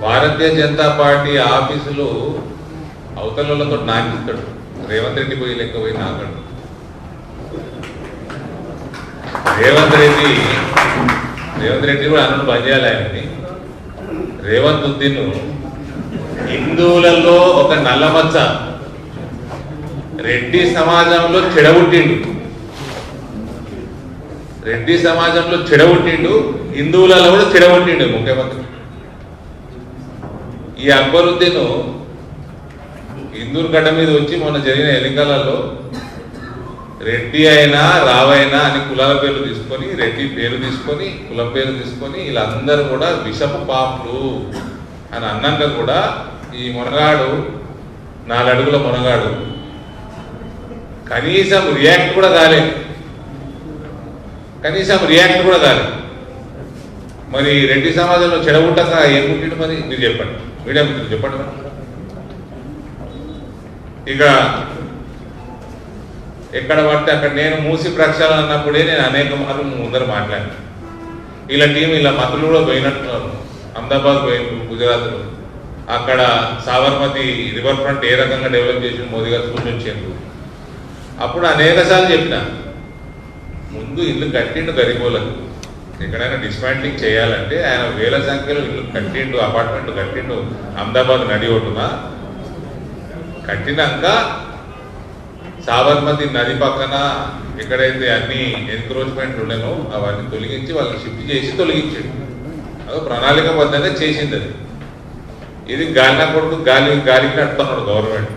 Bharatiya Janata party ఆఫీసులు అవతలతో నాకిస్తాడు. రేవంత్ రెడ్డి పోయి లెక్క పోయి నాకడు. రేవంత్ రెడ్డి కూడా అన్ను బంద్ చేయాలి. ఆయనని రేవంత్ ఉద్దీన్ హిందువులలో ఒక నల్లమచ్చ, రెడ్డి సమాజంలో చెడగొట్టిండు. రెడ్డి సమాజంలో చెడగొట్టిండు, హిందువులలో కూడా చెడగొట్టిండు ముఖ్యమంత్రి. ఈ అక్బరుద్దీన్ హిందూర్ గడ్డ మీద వచ్చి మొన్న జరిగిన ఎన్నికలలో రెడ్డి అయినా రావైనా అని కులాల పేర్లు తీసుకొని, రెడ్డి పేరు తీసుకొని, కులం పేరు తీసుకొని వీళ్ళందరూ కూడా విషపు పాపులు అని అన్నాక కూడా ఈ మునగాడు 4 అడుగుల మునగాడు కనీసం రియాక్ట్ కూడా కాలేదు. మరి రెడ్డి సమాజంలో చెడగొట్టక ఏం పుట్టిండు? మరి మీరు చెప్పండి, మీడియా మిత్రులు చెప్పండి. మరి ఇక ఎక్కడ పడితే అక్కడ నేను మూసి ప్రక్షాళన అన్నప్పుడే నేను అనేక మార్లు ముందర మాట్లాడాను. ఇలా టీం ఇలా మంత్రులు కూడా పోయినట్టున్నారు. అహ్మదాబాద్ పోయిన గుజరాత్లో అక్కడ సాబర్మతి రివర్ ఫ్రంట్ ఏ రకంగా డెవలప్ చేసి మోదీ గారు సూచించారు. అప్పుడు అనేక సార్లు చెప్పిన, ముందు ఇల్లు కట్టిండు గరీబోలకు. ఎక్కడైనా డిస్మాంట్లింగ్ చేయాలంటే ఆయన వేల సంఖ్యలో ఇల్లు కట్టిండు, అపార్ట్మెంట్ కట్టిండు అహ్మదాబాద్ నడి ఒడ్డున. కట్టినాక సాబర్మతి నది పక్కన ఎక్కడైతే అన్ని ఎన్క్రోచ్మెంట్ ఉండేనో అవన్నీ తొలగించి వాళ్ళని షిఫ్ట్ చేసి తొలగించాడు. అది ప్రణాళికబద్ధంగా చేసింది. అది ఇది గాలిన కొడుకు గాలికి నడుతున్నాడు గవర్నమెంట్.